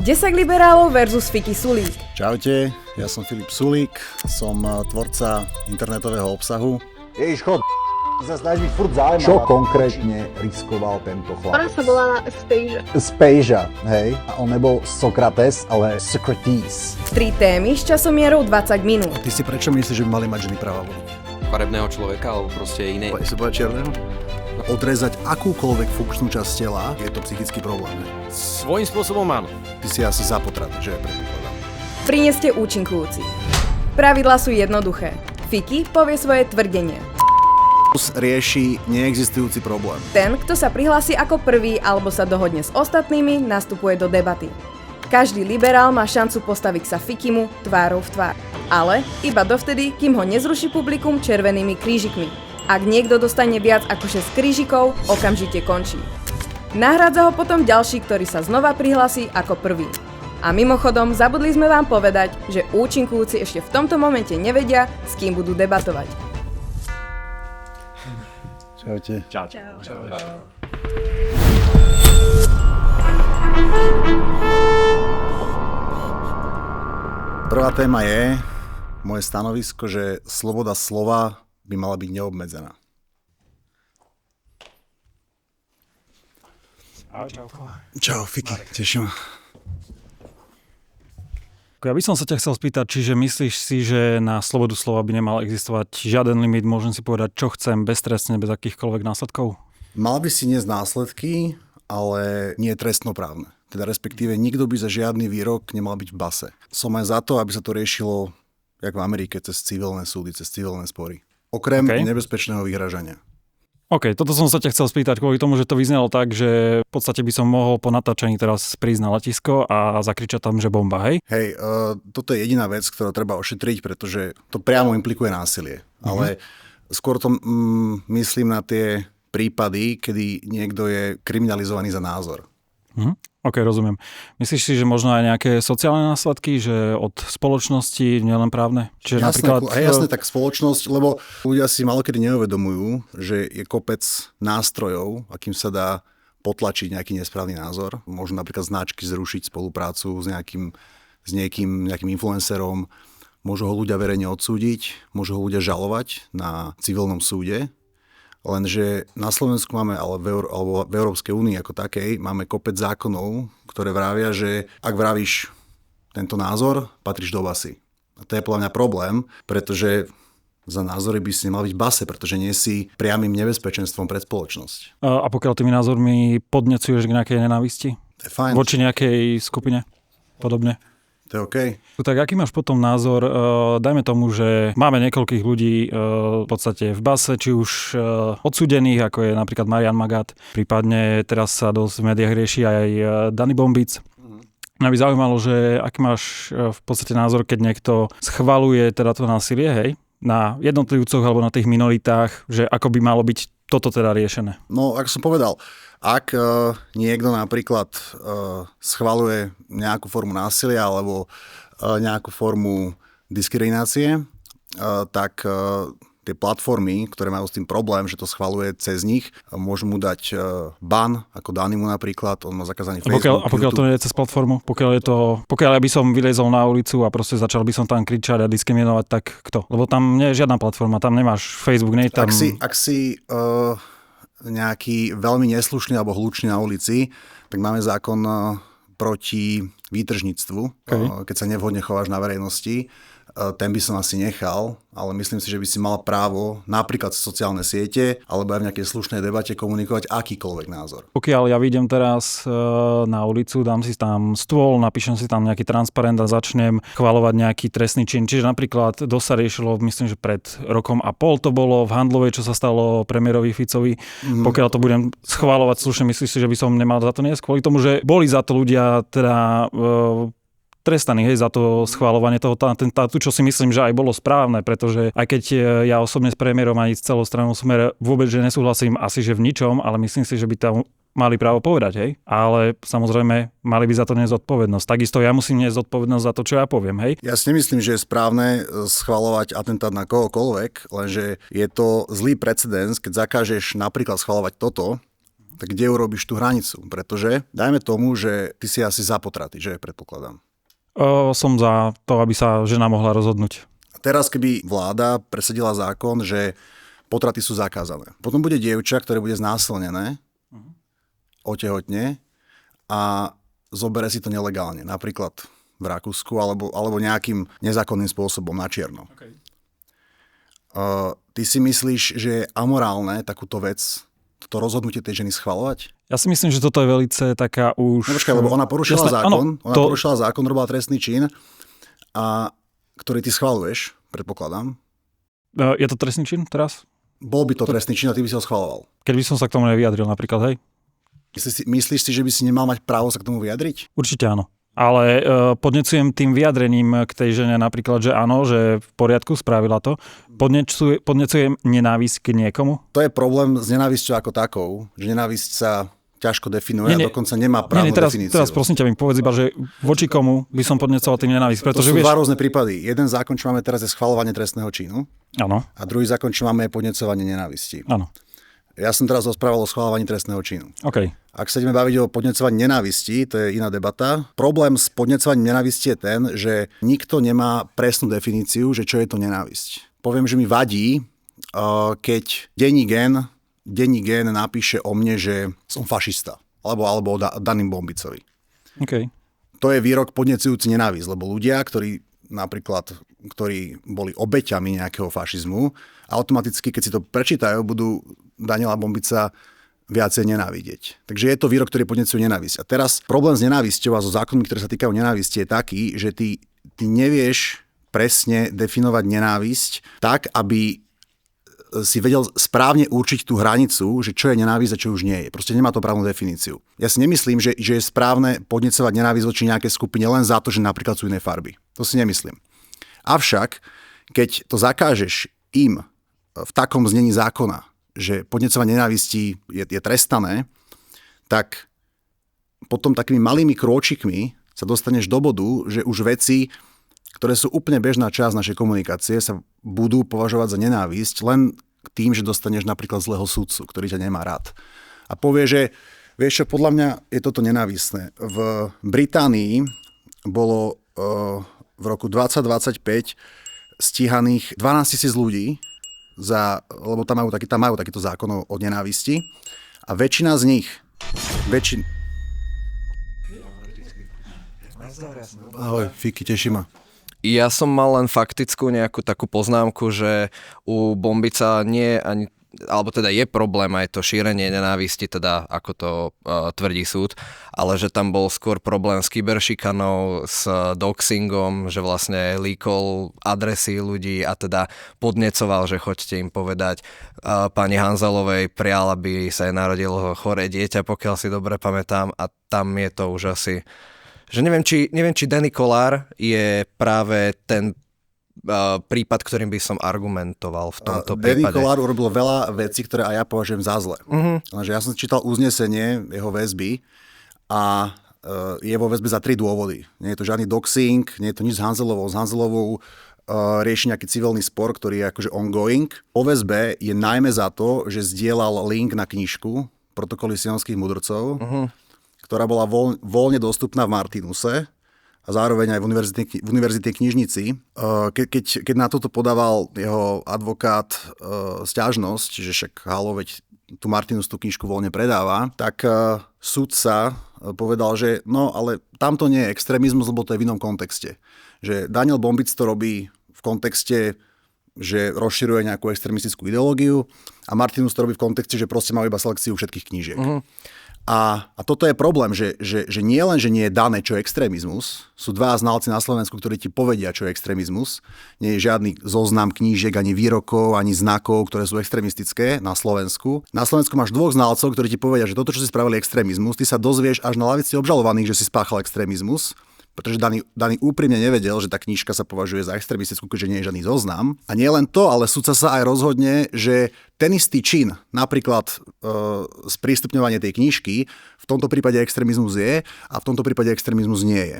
10 liberálov versus Fiky Sulík. Čaute, ja som Filip Sulík, som tvorca internetového obsahu. Ježiš, chod, sa snaží byť furt zaujímavá. Čo konkrétne riskoval tento chlap? Ona sa volala Spejža. Spejža, hej. A on nebol Sokrates, ale Socrates. 3 témy s časomierou 20 minút. Ty si prečo myslíš, že by mali mať ženy práva voliť? Farebného človeka, alebo proste iné. Si povedať čierneho? Odrezať akúkoľvek funkčnú časť tela je to psychický problém. Svojím spôsobom áno. Ty si asi za potrat, že predpokladám. Prineste účinkujúci. Pravidlá sú jednoduché. Fiky povie svoje tvrdenie. Rieši neexistujúci problém. Ten, kto sa prihlási ako prvý alebo sa dohodne s ostatnými, nastupuje do debaty. Každý liberál má šancu postaviť sa Fikimu tvárou v tvár. Ale iba dovtedy, kým ho nezruší publikum červenými krížikmi. Ak niekto dostane viac ako 6 krížikov, okamžite končí. Nahrádza ho potom ďalší, ktorý sa znova prihlási ako prvý. A mimochodom, zabudli sme vám povedať, že účinkujúci ešte v tomto momente nevedia, s kým budú debatovať. Čaute. Čau. Prvá téma je moje stanovisko, že sloboda slova by mala byť neobmedzená. Čau, Fiky, teším. Ja by som sa ťa chcel spýtať, čiže myslíš si, že na slobodu slova by nemal existovať žiaden limit, môžem si povedať, čo chcem, beztrestne, bez akýchkoľvek následkov? Mal by si niesť následky, ale nie trestnoprávne. Teda respektíve nikto by za žiadny výrok nemal byť v base. Som aj za to, aby sa to riešilo, jak v Amerike, cez civilné súdy, cez civilné spory. Okrem nebezpečného vyhražania. OK, toto som sa ťa chcel spýtať kvôli tomu, že to vyznelo tak, že v podstate by som mohol po natáčaní teraz prísť na letisko a zakričať tam, že bomba, hej? Hej, toto je jediná vec, ktorú treba ošetriť, pretože to priamo implikuje násilie. Ale skôr to myslím na tie prípady, kedy niekto je kriminalizovaný za názor. OK, rozumiem. myslíš si, že možno aj nejaké sociálne následky, že od spoločnosti, nielen právne? Čiže jasné, tak spoločnosť, lebo ľudia si malokedy neuvedomujú, že je kopec nástrojov, akým sa dá potlačiť nejaký nesprávny názor. Môžu napríklad značky zrušiť spoluprácu s nejakým influencerom, môžu ho ľudia verejne odsúdiť, môžu ho ľudia žalovať na civilnom súde. Lenže na Slovensku máme, alebo v Európskej únii ako takej, máme kopec zákonov, ktoré vravia, že ak vravíš tento názor, patríš do basy. A to je podľa mňa problém, pretože za názory by si nemal byť v base, pretože nie si priamym nebezpečenstvom pre spoločnosť. A pokiaľ tými názormi podnecuješ k nejakej nenávisti? To je fajn. Voči nejakej skupine? Podobne? To je OK. Tak aký máš potom názor, dajme tomu, že máme niekoľkých ľudí v podstate v base, či už odsúdených, ako je napríklad Marian Magát, prípadne teraz sa dosť v médiách rieši aj Dani Bombic. Mňa by zaujímalo, že aký máš v podstate názor, keď niekto schvaľuje teda to násilie, hej, na jednotlivcoch alebo na tých minoritách, že ako by malo byť toto teda riešené? No, ako som povedal, ak niekto napríklad schvaľuje nejakú formu násilia alebo nejakú formu diskriminácie, tak tie platformy, ktoré majú s tým problém, že to schvaľuje cez nich, môžu mu dať ban, ako Danimu napríklad, on má zakázaný Facebook, A pokiaľ to nie je cez platformu? Pokiaľ ja by som vylezol na ulicu a proste začal by som tam kričať a diskriminovať, tak kto? Lebo tam nie je žiadna platforma, tam nemáš Facebook, nie je tam... Ak si nejaký veľmi neslušný alebo hlučný na ulici, tak máme zákon proti výtržníctvu, keď sa nevhodne chováš na verejnosti. Ten by som asi nechal, ale myslím si, že by si mal právo napríklad cez sociálne siete alebo aj v nejakej slušnej debate komunikovať akýkoľvek názor. Pokiaľ ja vyjdem teraz na ulicu, dám si tam stôl, napíšem si tam nejaký transparent a začnem chvaľovať nejaký trestný čin. Čiže napríklad sa riešilo, myslím, že pred rokom a pol to bolo v Handlovej, čo sa stalo premiérovi Ficovi. Pokiaľ to budem schvaľovať slušne, myslíš si, že by som nemal za to niesť? Kvôli tomu, že boli za to ľudia teda trestaný, hej, za to schvaľovanie toho atentátu, čo si myslím, že aj bolo správne, pretože aj keď ja osobne s premiérom ani s celou stranou Smer vôbec, že nesúhlasím asi, že v ničom, ale myslím si, že by tam mali právo povedať, hej. Ale samozrejme, mali by za to niesť zodpovednosť. Takisto ja musím niesť zodpovednosť za to, čo ja poviem, hej. Ja si nemyslím, že je správne schvaľovať atentát na kohokoľvek, lenže je to zlý precedens, keď zakážeš napríklad schvaľovať toto, tak kde urobíš tú hranicu? Pretože dajme tomu, že ty si asi za potraty, že predpokladám. Som za to, aby sa žena mohla rozhodnúť. A teraz, keby vláda presadila zákon, že potraty sú zakázané. Potom bude dievča, ktoré bude znásilnené, otehotne a zobere si to nelegálne. Napríklad v Rakúsku alebo nejakým nezákonným spôsobom na čierno. Okay. Ty si myslíš, že je amorálne takúto vec, toto rozhodnutie tej ženy schvaľovať? Ja si myslím, že toto je velice taká už... No počkaj, lebo ona porušila zákon, porušila zákon, robila trestný čin, a ktorý ty schvaľuješ, predpokladám. Je to trestný čin teraz? Bol by to trestný čin a ty by si ho schvaľoval. Keď by som sa k tomu nevyjadril napríklad, hej? Myslíš si, že by si nemal mať právo sa k tomu vyjadriť? Určite áno. Ale podnecujem tým vyjadrením k tej žene napríklad, že áno, že v poriadku, spravila to. Podnecujem nenávisť k niekomu. To je problém s nenávisťou ako takou, že nenávisť sa ťažko definuje a dokonca nemá právnu definíciu. Teraz prosím ťa, mi povedz iba, že voči komu by som podnecoval tým nenávisť. Pretože to sú dva rôzne prípady. Jeden zákon, čo máme teraz, je schvaľovanie trestného činu. Áno. A druhý zákon, čo máme, je podnecovanie nenávisti. Áno. Ja som teraz rozprával o schvaľovaní trestného činu. OK. Ak sa ideme baviť o podnecovaní nenávisti, to je iná debata. Problém s podnecovaním nenávisti je ten, že nikto nemá presnú definíciu, že čo je to nenávisť. Poviem, že mi vadí, keď denní gen napíše o mne, že som fašista. Alebo o Danim Bombicovi. OK. To je výrok podnecujúci nenávisť, lebo ľudia, ktorí boli obeťami nejakého fašizmu, automaticky, keď si to prečítajú, budú Daniela Bombica viacej nenávidieť. Takže je to výrok, ktorý podnecuje nenávisť. A teraz problém s nenávisťou a so zákonmi, ktoré sa týkajú nenávisti, je taký, že ty nevieš presne definovať nenávisť tak, aby si vedel správne určiť tú hranicu, že čo je nenávisť a čo už nie je. Proste nemá to právnu definíciu. Ja si nemyslím, že je správne podnecovať nenávisť voči nejakej skupine len za to, že napríklad sú iné farby. To si nemyslím. Avšak, keď to zakážeš im v takom znení zákona, že podnecovanie nenávisti je trestané, tak potom takými malými krôčikmi sa dostaneš do bodu, že už veci, ktoré sú úplne bežná časť našej komunikácie, sa budú považovať za nenávisť len tým, že dostaneš napríklad zlého sudcu, ktorý ťa nemá rád. A povie, že vieš čo, podľa mňa je toto nenávistné. V Británii bolo v roku 2025 stíhaných 12 000 ľudí, lebo tam majú takýto zákon o nenávisti a väčšina z nich Ahoj, Fiki, teší ma. Ja som mal len faktickú nejakú takú poznámku, že u Bombica nie ani, alebo teda je problém aj to šírenie nenávisti, teda ako to tvrdí súd, ale že tam bol skôr problém s kyberšikanou, s doxingom, že vlastne líkol adresy ľudí a teda podnecoval, že choďte im povedať pani Hanzelovej prial, aby sa jej narodilo choré dieťa, pokiaľ si dobre pamätám, a tam je to už asi, že neviem, či Danny Kollár je práve ten prípad, ktorým by som argumentoval v tomto prípade. Danny Kollár urobil veľa vecí, ktoré aj ja považujem za zlé. Lenže ja som čítal uznesenie jeho väzby a je vo väzbe za 3 dôvody. Nie je to žiadny doxing, nie je to nič s Hanzelovou. S Hanzelovou rieši nejaký civilný spor, ktorý je akože ongoing. O väzbe je najmä za to, že zdieľal link na knižku Protokoly sionských mudrcov, ktorá bola voľne dostupná v Martinuse a zároveň aj v univerzitnej knižnici. Keď na toto podával jeho advokát sťažnosť, že však halo, veď tú Martinus tú knižku voľne predáva, tak sudca povedal, že no, ale tamto nie je extrémizmus, lebo to je v inom kontexte. Že Daniel Bombic to robí v kontexte, že rozširuje nejakú extrémistickú ideológiu a Martinus to robí v kontexte, že proste má iba selekciu všetkých knížiek. A toto je problém, že nie len, že nie je dané, čo je extrémizmus, sú 2 znalci na Slovensku, ktorí ti povedia, čo je extrémizmus. Nie je žiadny zoznam knížiek, ani výrokov, ani znakov, ktoré sú extrémistické na Slovensku. Na Slovensku máš 2 znalcov, ktorí ti povedia, že toto, čo si spravili extrémizmus, ty sa dozvieš až na lavici obžalovaných, že si spáchal extrémizmus. Pretože Dani úprimne nevedel, že tá knížka sa považuje za extrémistickú, keďže nie je žiadny zoznam. A nie len to, ale sudca sa aj rozhodne, že ten istý čin, napríklad sprístupňovanie tej knižky, v tomto prípade extrémizmus je a v tomto prípade extrémizmus nie je.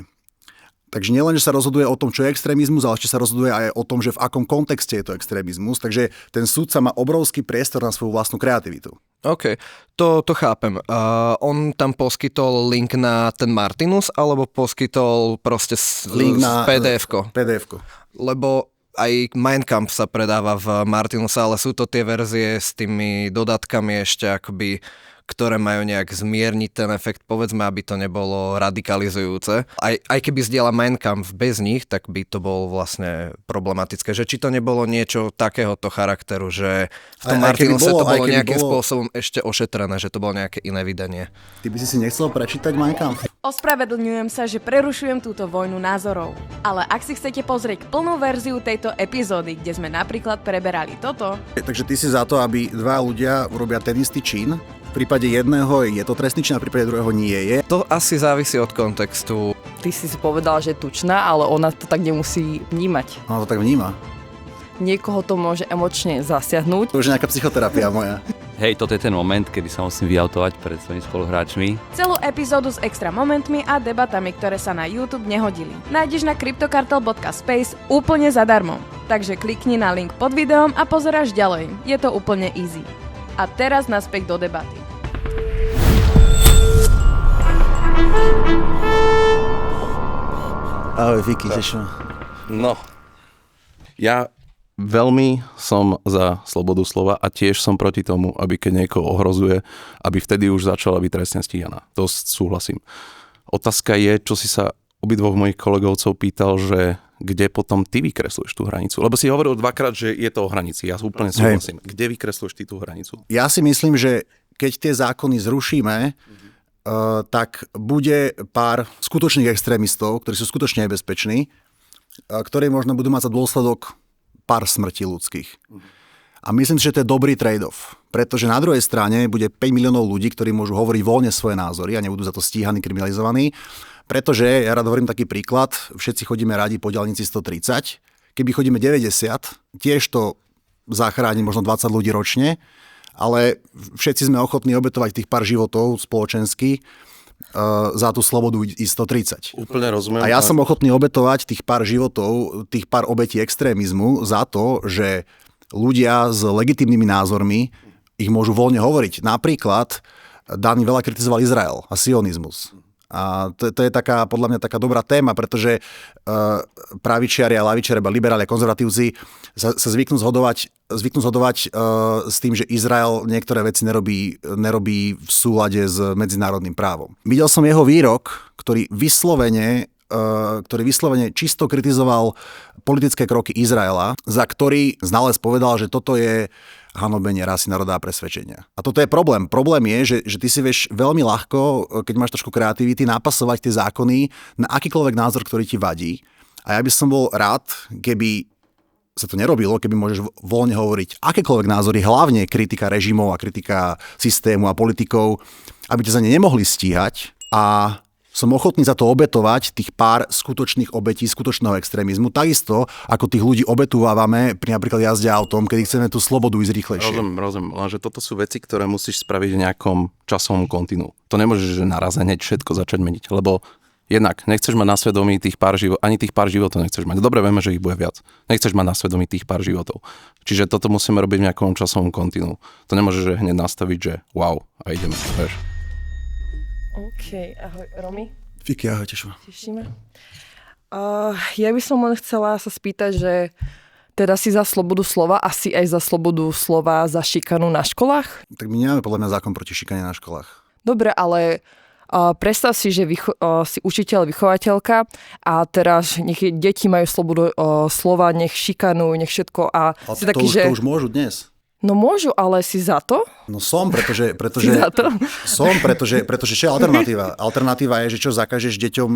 Takže nielen, že sa rozhoduje o tom, čo je extrémizmus, ale ešte sa rozhoduje aj o tom, že v akom kontexte je to extrémizmus. Takže ten sudca má obrovský priestor na svoju vlastnú kreativitu. OK, to chápem. On tam poskytol link na ten Martinus, alebo poskytol proste Link na PDF-ko? PDF-ko. Lebo aj Mein Kampf sa predáva v Martinuse, ale sú to tie verzie s tými dodatkami ešte akoby, ktoré majú nejak zmierniť ten efekt, povedzme, aby to nebolo radikalizujúce. Aj keby zdieľa Mein Kampf bez nich, tak by to bolo vlastne problematické. Že či to nebolo niečo takéhoto charakteru, že v tom Martinuse to bolo nejakým spôsobom ešte ošetrené, že to bolo nejaké iné vydanie. Ty by si nechcel prečítať Mein Kampf? Ospravedlňujem sa, že prerušujem túto vojnu názorov. Ale ak si chcete pozrieť plnú verziu tejto epizódy, kde sme napríklad preberali toto... Takže ty si za to, aby dva ľudia urobia ten istý čin. V prípade jedného je to trestný čin, a v prípade druhého nie je. To asi závisí od kontextu. Ty si povedala, že je tučná, ale ona to tak nemusí vnímať. Ona to tak vníma. Niekoho to môže emočne zasiahnuť. To už je nejaká psychoterapia moja. Hej, toto je ten moment, kedy sa musím vyautovať pred svojimi spoluhráčmi. Celú epizódu s extra momentmi a debatami, ktoré sa na YouTube nehodili. Nájdeš na cryptocartel.space úplne zadarmo. Takže klikni na link pod videom a pozeráš ďalej. Je to úplne easy. A teraz naspäť do debaty. Ahoj, Viki, teším. No, ja veľmi som za slobodu slova a tiež som proti tomu, aby keď niekoho ohrozuje, aby vtedy už začala byť trestne stíhaná. To súhlasím. Otázka je, čo si sa obidvoch mojich kolegovcov pýtal, že kde potom ty vykresluješ tú hranicu? Lebo si hovoril dvakrát, že je to o hranici. Ja úplne súhlasím. Hej. Kde vykresluješ ty tú hranicu? Ja si myslím, že keď tie zákony zrušíme, tak bude pár skutočných extrémistov, ktorí sú skutočne nebezpeční, ktorí možno budú mať za dôsledok pár smrti ľudských. A myslím si, že to je dobrý trade-off. Pretože na druhej strane bude 5 miliónov ľudí, ktorí môžu hovoriť voľne svoje názory a nebudú za to stíhaní, kriminalizovaní. Pretože, ja rád hovorím taký príklad, všetci chodíme radi po diaľnici 130, keby chodíme 90, tiež to zachráni možno 20 ľudí ročne, ale všetci sme ochotní obetovať tých pár životov spoločensky za tú slobodu ísť 130. Úplne rozumiem. A ja som ochotný obetovať tých pár životov, tých pár obetí extrémizmu za to, že ľudia s legitímnymi názormi ich môžu voľne hovoriť. Napríklad Dani veľa kritizoval Izrael a sionizmus. A to je taká, podľa mňa taká dobrá téma, pretože pravičiari a lavičiari, liberáli a konzervatívci sa zvyknú zhodovať s tým, že Izrael niektoré veci nerobí v súlade s medzinárodným právom. Videl som jeho výrok, ktorý vyslovene čisto kritizoval politické kroky Izraela, za ktorý znalec povedal, že toto je hanobenie rasy, národa a presvedčenia. A toto je problém. Problém je, že ty si vieš veľmi ľahko, keď máš trošku kreativity, napasovať tie zákony na akýkoľvek názor, ktorý ti vadí. A ja by som bol rád, keby sa to nerobilo, keby môžeš voľne hovoriť akékoľvek názory, hlavne kritika režimov a kritika systému a politikov, aby ťa za ne nemohli stíhať. A som ochotný za to obetovať tých pár skutočných obetí, skutočného extrémizmu, takisto ako tých ľudí obetúvame pri napríklad jazde autom, kedy chceme tú slobodu ísť rýchlejšie. Rozumiem, lenže toto sú veci, ktoré musíš spraviť v nejakom časovom kontinú. To nemôžeš, že naraz hneď všetko začať meniť, lebo jednak nechceš mať na svedomí ani tých pár životov nechceš mať. Dobre, vieme, že ich bude viac. Nechceš mať na svedomí tých pár životov. Čiže toto musíme robiť v nejakom časovom kontinú. To nemôžeš že hneď nastaviť, že wow, a ideme, vieš. OK, ahoj, Romy. Fiki, ahoj, teším. Tešíme. Ja by som len chcela sa spýtať, že teda si za slobodu slova, asi aj za slobodu slova za šikanu na školách? Tak my nemáme podľa mňa zákon proti šikane na školách. Dobre, ale predstav si, že si učiteľ, vychovateľka a teraz nech deti majú slobodu slova, nech šikanujú, nech všetko. A ale si taký, to už môžu dnes. No môžu, ale si za to? No som, pretože Si za to? pretože čo je alternatíva? Alternatíva je, že čo zakážeš deťom,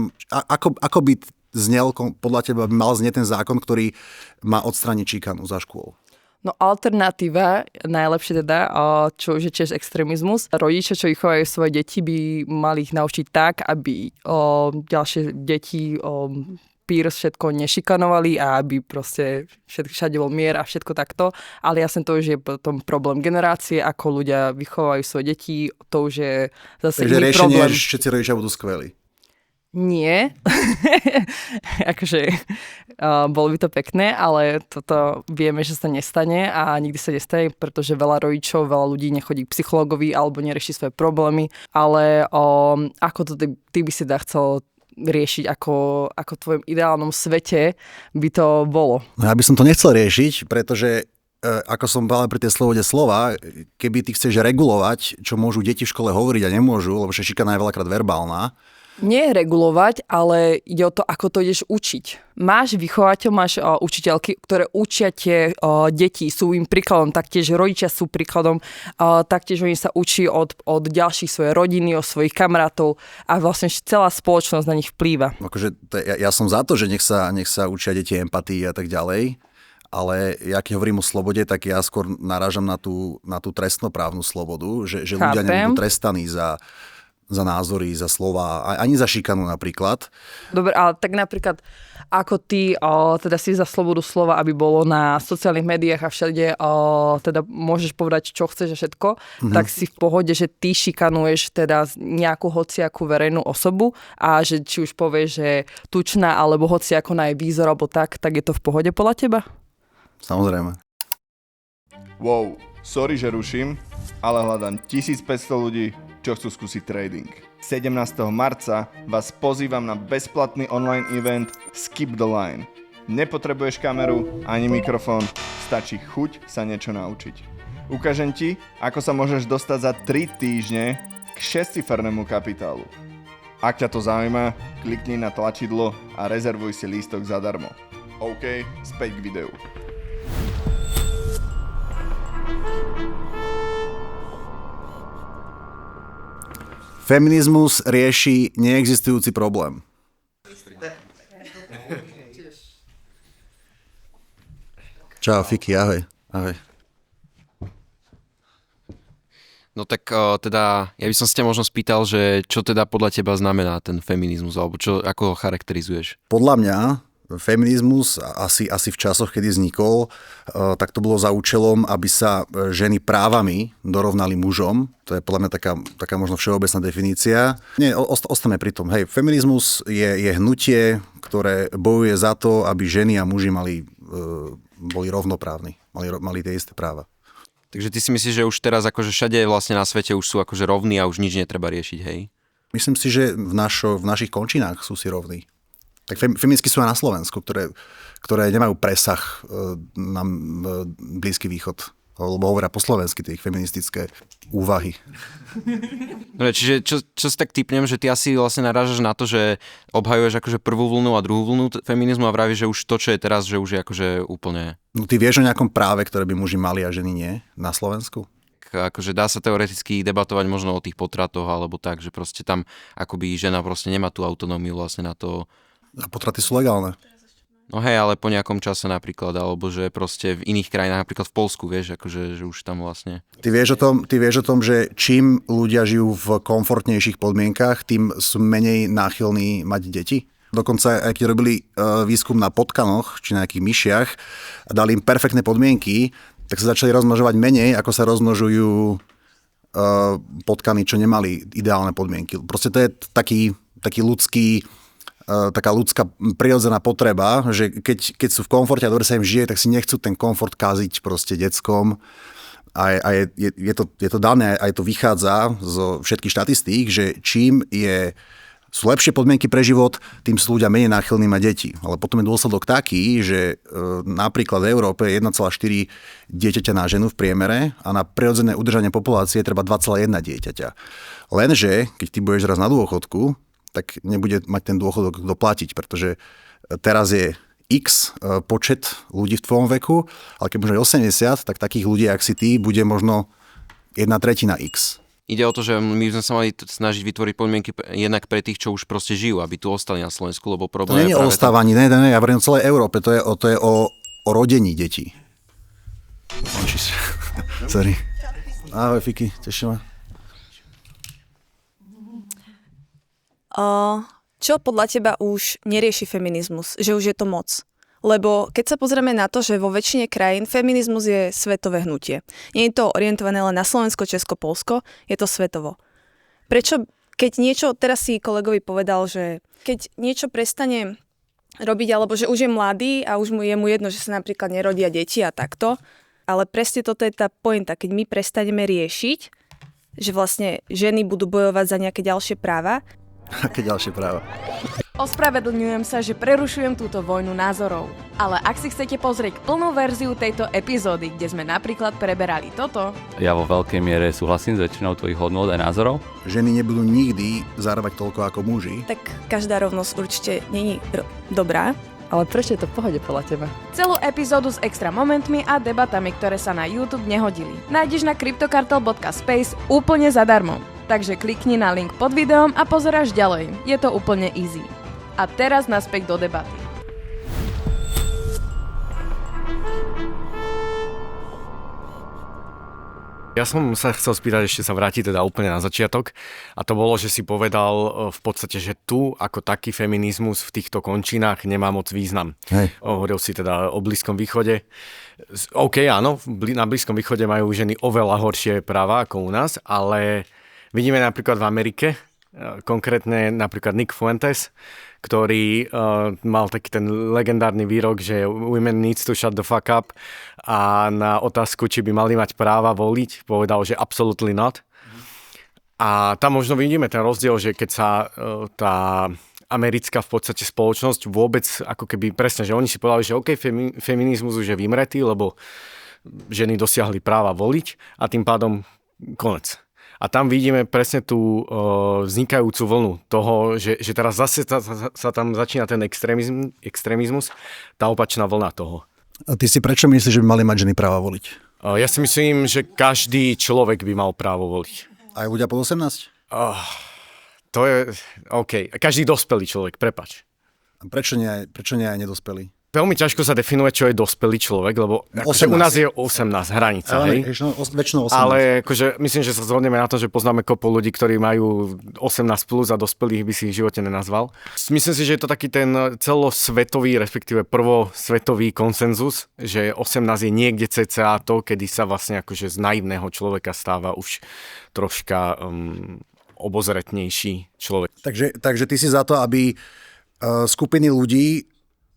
ako by znel, podľa teba by mal znieť ten zákon, ktorý má odstrániť šikanu za škôl? No alternatíva, najlepšie teda, čo je tiež extrémizmus. Rodičia, čo vychovajú svoje deti, by mali ich naučiť tak, aby ďalšie deti pírs všetko nešikanovali a aby proste všade bol mier a všetko takto. Ale jasne to už je potom problém generácie, ako ľudia vychovajú svoje deti, to už je zase Takže iný riešenie problém. je, že všetci rodičia budú skvelí. Nie. Akože bolo by to pekné, ale toto vieme, že sa nestane a nikdy sa nestane, pretože veľa rodičov, veľa ľudí nechodí k psychologovi alebo nerieši svoje problémy, ale ako to ty by si chcel riešiť, ako v tvojom ideálnom svete by to bolo? No ja by som to nechcel riešiť, pretože ako som povedal pri tej slobode slova, keby ty chceš regulovať, čo môžu deti v škole hovoriť a nemôžu, lebo šikana je veľakrát verbálna. Nie regulovať, ale ide o to, ako to ideš učiť. Máš vychovateľ, máš učiteľky, ktoré učia tie deti, sú im príkladom, taktiež rodičia sú príkladom, taktiež oni sa učí od ďalších svojej rodiny, od svojich kamarátov a vlastne celá spoločnosť na nich vplýva. Akože ja som za to, že nech sa učia deti empatii a tak ďalej, ale ja keď hovorím o slobode, tak ja skôr narážam na tú trestnoprávnu slobodu, že ľudia nebudú trestaní za názory, za slova, ani za šikanu napríklad. Dobre, ale tak napríklad, ako ty teda si za slobodu slova, aby bolo na sociálnych médiách a všade teda môžeš povedať, čo chceš a všetko, tak si v pohode, že ty šikanuješ teda nejakú hociakú verejnú osobu a že či už povieš, že tučná alebo hociako na jej výzor alebo tak je to v pohode podľa teba? Samozrejme. Wow, sorry, že ruším, ale hľadám 1500 ľudí, čo chcú skúsiť trading. 17. marca vás pozývam na bezplatný online event Skip the Line. Nepotrebuješ kameru ani mikrofón, stačí chuť sa niečo naučiť. Ukážem ti, ako sa môžeš dostať za 3 týždne k 6-cifernému kapitálu. Ak ťa to zaujíma, klikni na tlačidlo a rezervuj si lístok zadarmo. OK, späť k videu. Feminizmus rieši neexistujúci problém. Čau, Fiki, ahoj. Ahoj. No tak teda, ja by som sa ťa možno spýtal, že čo teda podľa teba znamená ten feminizmus, alebo ako ho charakterizuješ? Podľa mňa feminizmus asi v časoch, kedy vznikol, tak to bolo za účelom, aby sa ženy právami dorovnali mužom. To je podľa mňa taká možno všeobecná definícia. Nie, ostane pri tom. Hej, feminizmus je hnutie, ktoré bojuje za to, aby ženy a muži boli rovnoprávni, mali tie isté práva. Takže ty si myslíš, že už teraz akože všade vlastne na svete už sú akože rovní a už nič netreba riešiť, hej? Myslím si, že v našich končinách sú si rovní. Tak feministky sú aj na Slovensku, ktoré nemajú presah na Blízky východ. Lebo hovoria po slovensky tie ich feministické úvahy. No, čiže čo si tak typnem, že ty asi vlastne narážaš na to, že obhajuješ akože prvú vlnu a druhú vlnu feminizmu a vravíš, že už to, čo je teraz, že už je akože úplne... No ty vieš o nejakom práve, ktoré by muži mali a ženy nie na Slovensku? Akože dá sa teoreticky debatovať možno o tých potratoch alebo tak, že proste tam akoby žena proste nemá tú autonómiu vlastne na to. A potraty sú legálne. No hej, ale po nejakom čase napríklad, alebo že proste v iných krajinách, napríklad v Poľsku, vieš, akože že už tam vlastne... Ty vieš o tom, že čím ľudia žijú v komfortnejších podmienkach, tým sú menej náchylní mať deti? Dokonca, aj keď robili výskum na potkanoch, či na nejakých myšiach, a dali im perfektné podmienky, tak sa začali rozmnožovať menej, ako sa rozmnožujú potkany, čo nemali ideálne podmienky. Proste to je taký ľudský... taká ľudská prirodzená potreba, že keď sú v komforte a dobre sa im žije, tak si nechcú ten komfort kaziť proste deckom. A je to dané, aj to vychádza zo všetkých štatistík, že čím sú lepšie podmienky pre život, tým sú ľudia menej náchylní mať deti. Ale potom je dôsledok taký, že napríklad v Európe je 1,4 dieťaťa na ženu v priemere a na prirodzené udržanie populácie treba 2,1 dieťaťa. Lenže, keď ty budeš raz na dôchodku, tak nebude mať ten dôchodok doplatiť, pretože teraz je X počet ľudí v tvojom veku, ale keď možno 80, tak takých ľudí, ak si ty, bude možno 1/3 X. Ide o to, že my sme sa mali snažiť vytvoriť podmienky jednak pre tých, čo už proste žijú, aby tu ostali na Slovensku, lebo problém to nie je o ostávaní, ne, ja hovorím o celej Európe, to je o rodení detí. Sorry. Ahoj, Fiki, teším ma. Čo podľa teba už nerieši feminizmus? Že už je to moc? Lebo keď sa pozrieme na to, že vo väčšine krajín feminizmus je svetové hnutie. Nie je to orientované len na Slovensko, Česko, Poľsko, je to svetovo. Prečo keď niečo, teraz si kolegovi povedal, že keď niečo prestane robiť, alebo že už je mladý a už je mu jedno, že sa napríklad nerodia deti a takto, ale presne toto je tá pointa, keď my prestaneme riešiť, že vlastne ženy budú bojovať za nejaké ďalšie práva. Aké ďalšie práva? Ospravedlňujem sa, že prerušujem túto vojnu názorov. Ale ak si chcete pozrieť plnú verziu tejto epizódy, kde sme napríklad preberali toto... Ja vo veľkej miere súhlasím s väčšinou tvojich hodnôt a názorov. Ženy nebudú nikdy zarábať toľko ako muži. Tak každá rovnosť určite není dobrá. Ale prečo je to v pohode podľa teba? Celú epizódu s extra momentmi a debatami, ktoré sa na YouTube nehodili, nájdeš na cryptocartel.space úplne zadarmo. Takže klikni na link pod videom a pozeráš ďalej. Je to úplne easy. A teraz naspäť do debaty. Ja som sa chcel spýtať, ešte sa vrátiť teda úplne na začiatok, a to bolo, že si povedal v podstate, že tu ako taký feminizmus v týchto končinách nemá moc význam. Hej. Hovoril si teda o Blízkom východe. OK, áno, na Blízkom východe majú ženy oveľa horšie práva ako u nás, ale vidíme napríklad v Amerike, konkrétne napríklad Nick Fuentes, ktorý mal taký ten legendárny výrok, že women needs to shut the fuck up, a na otázku, či by mali mať práva voliť, povedal, že absolutely not. A tam možno vidíme ten rozdiel, že keď sa tá americká v podstate spoločnosť vôbec, ako keby presne, že oni si povedali, že OK, feminizmus už je vymretý, lebo ženy dosiahli práva voliť a tým pádom konec. A tam vidíme presne tú vznikajúcu vlnu toho, že teraz zase sa tam začína ten extrémizmus, tá opačná vlna toho. A ty si prečo myslíš, že by mali mať ženy práva voliť? Ja si myslím, že každý človek by mal právo voliť. Aj ľudia po 18? To je OK. Každý dospelý človek, prepáč. A prečo nie aj nedospelý? Veľmi ťažko sa definuje, čo je dospelý človek, lebo akože u nás je 18 hranica, hej? Väčšinou 18. Ale akože myslím, že sa zhodneme na to, že poznáme kopu ľudí, ktorí majú 18 plus a dospelých by si ich v živote nenazval. Myslím si, že je to taký ten celosvetový, respektíve prvosvetový konsenzus, že 18 je niekde cca to, kedy sa vlastne akože z naivného človeka stáva už troška obozretnejší človek. Takže ty si za to, aby skupiny ľudí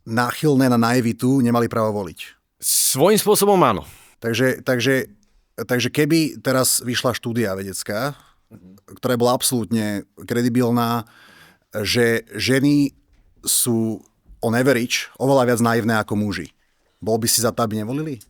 náchylné na naivitu nemali právo voliť. Svojím spôsobom áno. Takže keby teraz vyšla štúdia vedecká, ktorá bola absolútne kredibilná, že ženy sú on average oveľa viac naivné ako muži, bol by si za to, aby nevolili?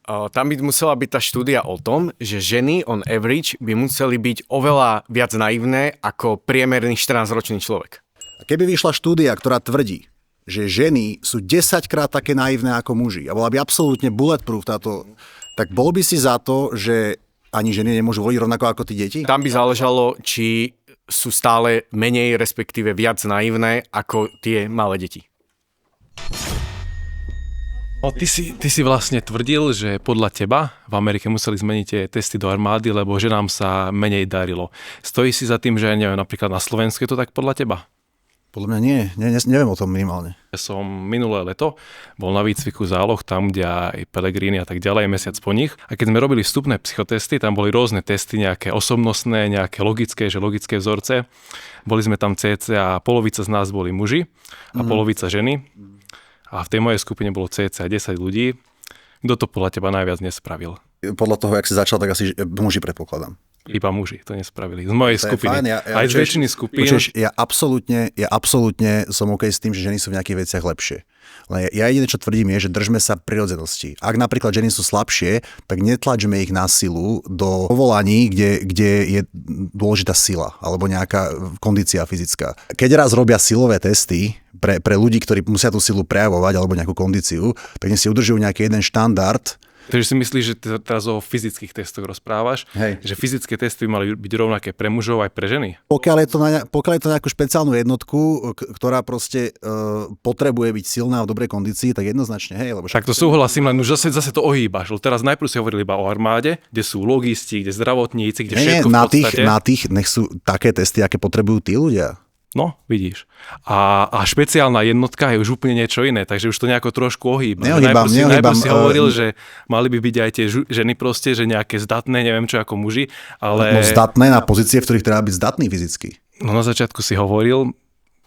Tam by musela byť tá štúdia o tom, že ženy on average by museli byť oveľa viac naivné ako priemerný 14-ročný človek. A keby vyšla štúdia, ktorá tvrdí, že ženy sú 10-krát také naivné ako muži a bola by absolútne bulletproof táto, tak bol by si za to, že ani ženy nemôžu voliť rovnako ako tí deti? Tam by záležalo, či sú stále menej, respektíve viac naivné ako tie malé deti. No, ty si vlastne tvrdil, že podľa teba v Amerike museli zmeniť tie testy do armády, lebo ženám sa menej darilo. Stojí si za tým, že neviem, napríklad na Slovensku je to tak podľa teba? Podľa mňa nie, neviem o tom minimálne. Ja som minulé leto bol na výcviku záloh tam, kde aj Pellegrini a tak ďalej, mesiac po nich. A keď sme robili vstupné psychotesty, tam boli rôzne testy, nejaké osobnostné, nejaké logické vzorce. Boli sme tam cca, polovica z nás boli muži a polovica ženy. A v tej mojej skupine bolo cca 10 ľudí. Kto to podľa teba najviac nespravil? Podľa toho, jak si začal, tak asi muži predpokladám. Iba muži to nespravili. Z mojej skupiny. Fajn, aj z väčšiny skupín. Ja absolútne som OK s tým, že ženy sú v nejakých veciach lepšie. Len ja jediné, čo tvrdím, je, že držme sa prirodzenosti. Ak napríklad ženy sú slabšie, tak netlačme ich na silu do povolaní, kde je dôležitá sila alebo nejaká kondícia fyzická. Keď raz robia silové testy pre ľudí, ktorí musia tú silu prejavovať alebo nejakú kondíciu, tak si udržujú nejaký jeden štandard. Takže si myslíš, že teraz o fyzických testoch rozprávaš? Hej. Že fyzické testy by mali byť rovnaké pre mužov aj pre ženy? Pokiaľ je to nejakú špeciálnu jednotku, ktorá proste potrebuje byť silná a v dobrej kondícii, tak jednoznačne, hej. Lebo tak to súhlasím, len už zase to ohýbaš. Teraz najprv si hovorili iba o armáde, kde sú logisti, kde zdravotníci, kde všetko v podstate. Na tých nech sú také testy, aké potrebujú tí ľudia. No, vidíš. A špeciálna jednotka je už úplne niečo iné, takže už to nejako trošku ohýba. Najprv si hovoril, že mali by byť aj tie ženy proste, že nejaké zdatné, neviem čo ako muži, ale... No zdatné na pozície, v ktorých treba byť zdatný fyzicky. No na začiatku si hovoril,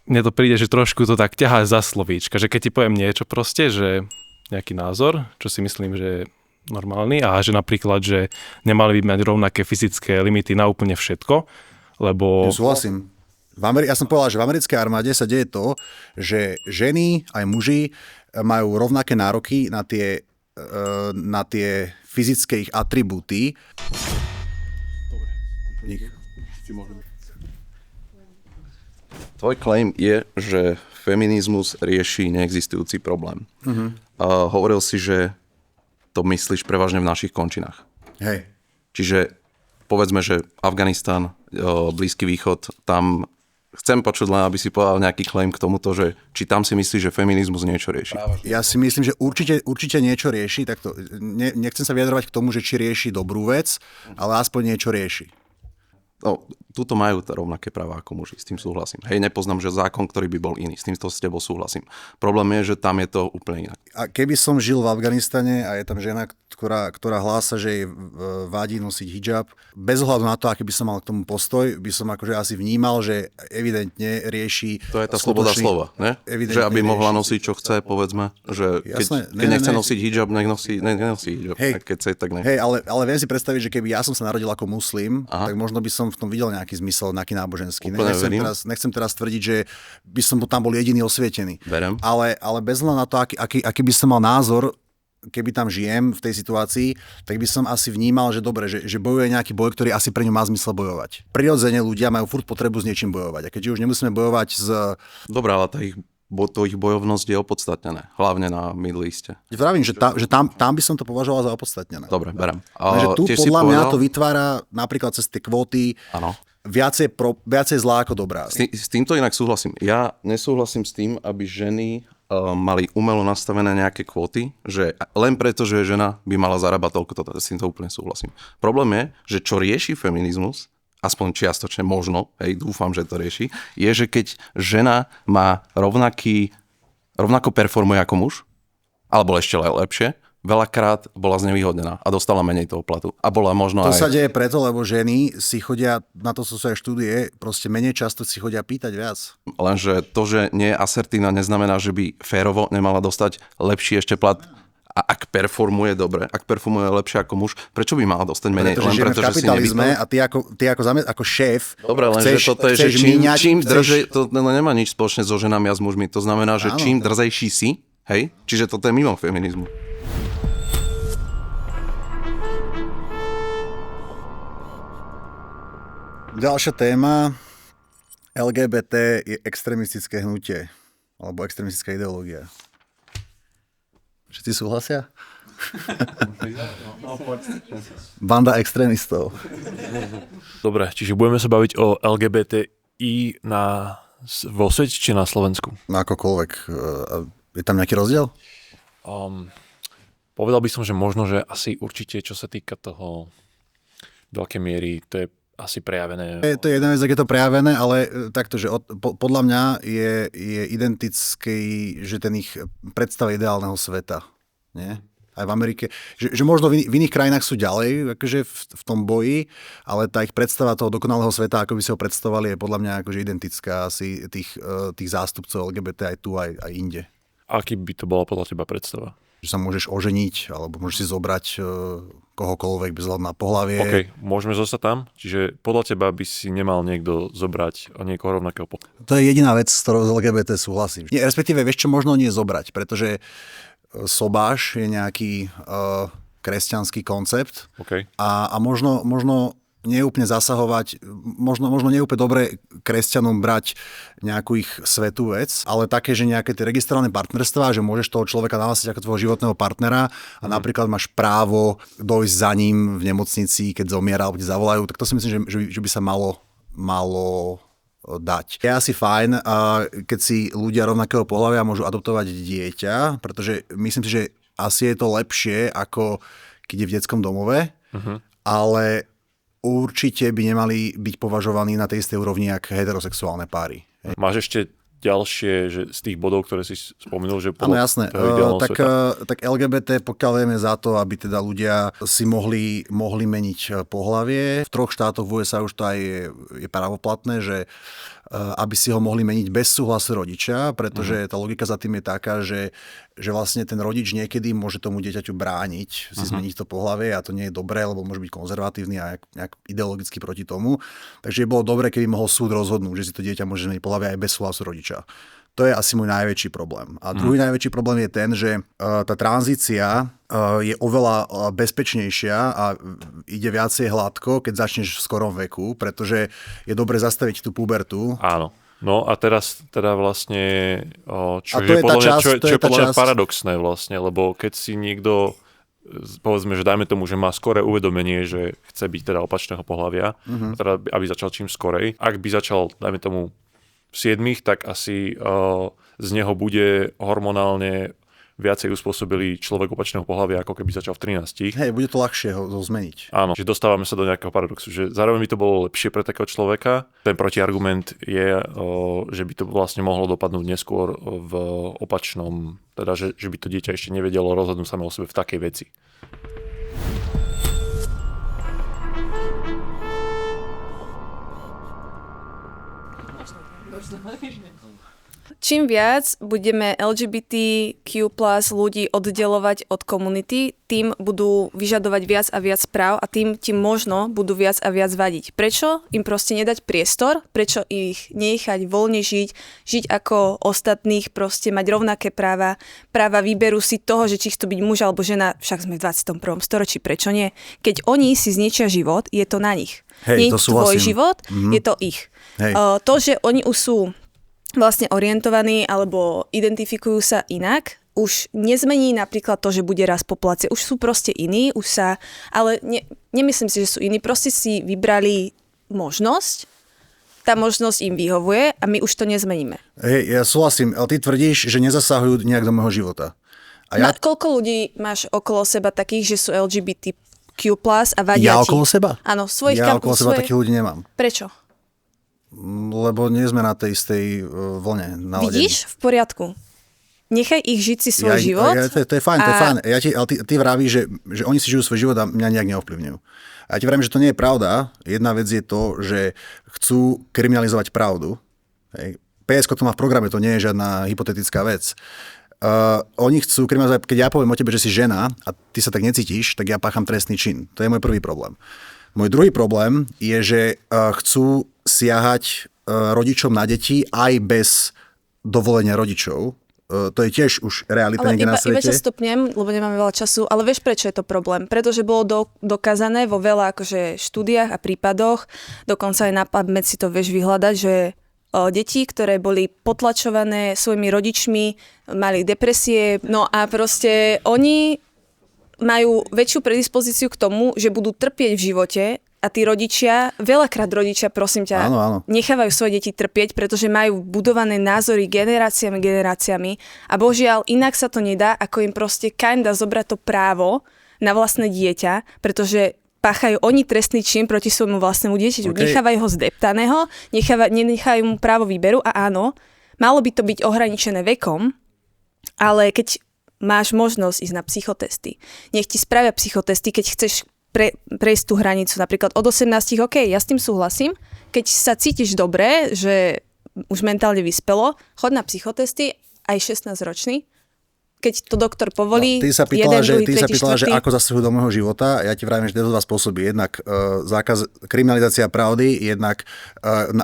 mne to príde, že trošku to tak ťahá za slovíčka, že keď ti poviem niečo proste, že nejaký názor, čo si myslím, že je normálny a že napríklad, že nemali by mať rovnaké fyzické limity na úplne všetko, lebo... Súhlasím. Ja som povedal, že v americkej armáde sa deje to, že ženy aj muži majú rovnaké nároky na tie fyzické ich atribúty. Tvoj claim je, že feminizmus rieši neexistujúci problém. Hovoril si, že to myslíš prevažne v našich končinách. Hej. Čiže povedzme, že Afganistan, Blízky východ, tam chcem počuť len, aby si povedal nejaký claim k tomuto, že či tam si myslíš, že feminizmus niečo rieši. Ja si myslím, že určite niečo rieši, tak to, nechcem sa vyjadrovať k tomu, že či rieši dobrú vec, ale aspoň niečo rieši. No, tuto majú rovnaké práva ako muži, s tým súhlasím. Hej, nepoznám, že zákon, ktorý by bol iný, s týmto s tebou súhlasím. Problém je, že tam je to úplne inak. A keby som žil v Afganistane a je tam žena, ktorá hlása, že jej vadí nosiť hijab, bez ohľadu na to, aký by som mal k tomu postoj, by som akože asi vnímal, že evidentne rieši... To je tá sloboda slova, ne? Že aby mohla nosiť, čo chce, povedzme, že keď nechce nosiť hijab, nech nosí hijab. Hej, keď chce, tak nech. Hej, ale viem si predstaviť, že keby ja som sa narodil ako muslim, tak možno by som v tom videl nejaký zmysel, nejaký náboženský. Nechcem teraz tvrdiť, že by som tam bol jediný osvietený. Berem. Ale bez hľadu na to, aký by som mal názor, keby tam žijem v tej situácii, tak by som asi vnímal, že dobre, že bojuje nejaký boj, ktorý asi pre ňu má zmysel bojovať. Prirodzene ľudia majú furt potrebu s niečím bojovať. A keďže už nemusíme bojovať s... Dobre, ale to ich bojovnosť je opodstatnené, hlavne na Middle Easte. Vravím, že tam by som to považoval za opodstatnené. Dobre, berem. Takže tu podľa mňa to vytvára napríklad cez tie kvóty viacej zlá ako dobrá. S týmto inak súhlasím. Ja nesúhlasím s tým, aby ženy mali umelo nastavené nejaké kvóty, že len preto, že je žena, by mala zarábať toľko, s týmto úplne súhlasím. Problém je, že čo rieši feminizmus, aspoň čiastočne možno, dúfam, že to rieši, je, že keď žena má rovnako performuje ako muž, alebo ešte lepšie, veľakrát bola znevýhodnená a dostala menej toho platu. A bola možno to aj... sa deje preto, lebo ženy si chodia, na to sú sa aj štúdie, proste menej často si chodia pýtať viac. Lenže to, že nie je asertívna, neznamená, že by férovo nemala dostať lepší ešte plat. A ak performuje dobre, ak performuje lepšie ako muž, prečo by mala dostať menej? Pretože žijeme v kapitalizme a ty ako šéf dobre, lenže toto je, že čím drzej, to nemá nič spoločné so ženami a s mužmi. To znamená, že čím drzejší si, hej, čiže toto je mimo feminizmu. Ďalšia téma, LGBT je extrémistické hnutie, alebo extrémistická ideológia. Všetci súhlasia? Banda extrémistov. Dobre, čiže budeme sa baviť o LGBTI vo svete či na Slovensku? No akokoľvek. Je tam nejaký rozdiel? Povedal by som, že možno, že asi určite, čo sa týka toho do akej miery, to je asi prejavené. To je jedna vec, ak je to prejavené, ale takto, že podľa mňa je identický, že ten ich predstava ideálneho sveta. Nie? Aj v Amerike. Že možno v iných krajinách sú ďalej akože v tom boji, ale tá ich predstava toho dokonalého sveta, ako by si ho predstavovali, je podľa mňa akože identická asi tých zástupcov LGBT aj tu, aj inde. Aký by to bola podľa teba predstava? Že sa môžeš oženiť, alebo môžeš si zobrať kohokoľvek bez hľadu na pohlavie. OK, môžeme zostať tam? Čiže podľa teba by si nemal niekto zobrať niekoho rovnakého pohľadu? To je jediná vec, s ktorou z LGBT súhlasím. Respektíve, vieš čo, možno nie zobrať, pretože sobáš je nejaký kresťanský koncept a možno neúplne zasahovať, možno neúplne dobre kresťanom brať nejakú ich svätú vec, ale také, že nejaké tie registrované partnerstvá, že môžeš toho človeka nahlásiť ako tvojho životného partnera a napríklad máš právo dojsť za ním v nemocnici, keď zomiera alebo ti zavolajú, tak to si myslím, že by sa malo dať. Je asi fajn, keď si ľudia rovnakého pohlavia môžu adoptovať dieťa, pretože myslím si, že asi je to lepšie, ako keď je v detskom domove, ale určite by nemali byť považovaní na tej istej úrovni ako heterosexuálne páry. Máš ešte ďalšie, že z tých bodov, ktoré si spomenul, že áno, jasné. Tak LGBT, pokiaľ vieme za to, aby teda ľudia si mohli meniť pohlavie. V 3 štátoch v USA už to aj je právoplatné, že aby si ho mohli meniť bez súhlasu rodiča, pretože tá logika za tým je taká, že vlastne ten rodič niekedy môže tomu dieťaťu brániť si zmeniť to pohlavie a to nie je dobré, lebo môže byť konzervatívny a nejak ideologicky proti tomu. Takže je bolo dobré, keby mohol súd rozhodnúť, že si to dieťa môže zmeniť pohlavie aj bez súhlasu rodiča. To je asi môj najväčší problém. A druhý najväčší problém je ten, že tá tranzícia je oveľa bezpečnejšia a ide viacej hladko, keď začneš v skorom veku, pretože je dobre zastaviť tú pubertu. Áno. No a teraz teda vlastne, čo je podľa mňa paradoxné vlastne, lebo keď si niekto, povedzme, že dajme tomu, že má skoré uvedomenie, že chce byť teda opačného pohlavia, teda aby začal čím skorej. Ak by začal, dajme tomu, 7, tak asi z neho bude hormonálne viacej uspôsobilý človek opačného pohlavia, ako keby začal v 13. Hej, bude to ľahšie ho zmeniť. Áno, že dostávame sa do nejakého paradoxu, že zároveň by to bolo lepšie pre takého človeka. Ten protiargument je, že by to vlastne mohlo dopadnúť neskôr v opačnom, teda že by to dieťa ešte nevedelo rozhodnúť samé o sebe v takej veci. Čím viac budeme LGBTQ+ ľudí oddelovať od komunity, tým budú vyžadovať viac a viac práv a tým možno budú viac a viac vadiť. Prečo im proste nedať priestor? Prečo ich nechať voľne žiť ako ostatných, proste mať rovnaké práva výberu si toho, že či chcú byť muž alebo žena, však sme v 21. storočí, prečo nie? Keď oni si zničia život, je to na nich. Nie je tvoj život, je to ich. To, že oni už sú vlastne orientovaní alebo identifikujú sa inak, už nezmení napríklad to, že bude rast populácie. Už sú proste iní, ale nemyslím si, že sú iní, proste si vybrali možnosť, tá možnosť im vyhovuje a my už to nezmeníme. Hej, ja súhlasím, ale ty tvrdíš, že nezasahujú nejak do môjho života. Koľko ľudí máš okolo seba takých, že sú LGBTQ+ a vadia ti? Ja okolo seba? Áno, svojich Ja okolo seba takých ľudí nemám. Prečo? Lebo nie sme na tej istej vlne naladení. Vidíš? V poriadku. Nechaj ich žiť si svoj život. To je fajn, to je fajn. Ale ty vravíš, že oni si žijú svoj život a mňa nejak neovplyvňujú. A ja ti vravím, že to nie je pravda. Jedna vec je to, že chcú kriminalizovať pravdu. PSK to má v programe, to nie je žiadna hypotetická vec. Oni chcú kriminalizovať, keď ja poviem o tebe, že si žena a ty sa tak necítiš, tak ja pácham trestný čin. To je môj prvý problém. Môj druhý problém je, že chcú siahať rodičom na deti aj bez dovolenia rodičov. To je tiež už realita niekde na svete. Ale iba ťa stopnem, lebo nemáme veľa času, ale vieš, prečo je to problém? Pretože bolo dokázané vo veľa akože štúdiách a prípadoch, dokonca aj na PubMed si to vieš vyhľadať, že deti, ktoré boli potlačované svojimi rodičmi, mali depresie, no a proste oni majú väčšiu predispozíciu k tomu, že budú trpieť v živote a tí rodičia, veľakrát rodičia, prosím ťa, áno. nechávajú svoje deti trpieť, pretože majú budované názory generáciami a božiaľ, inak sa to nedá, ako im proste kinda zobrať to právo na vlastné dieťa, pretože páchajú oni trestný čin proti svojmu vlastnému dieťaťu. Okay. Nechávajú ho zdeptaného, nenechajú mu právo výberu a áno, malo by to byť ohraničené vekom, ale keď máš možnosť ísť na psychotesty. Nech ti spravia psychotesty, keď chceš prejsť tú hranicu. Napríklad od 18, OK, ja s tým súhlasím. Keď sa cítiš dobre, že už mentálne vyspelo, chod na psychotesty, aj 16-ročný. Keď to doktor povolí, ty sa pýtala, že ako zasahujú do môjho života. Ja ti vravím, že to je dva spôsoby. Jednak zákaz, kriminalizácia pravdy, jednak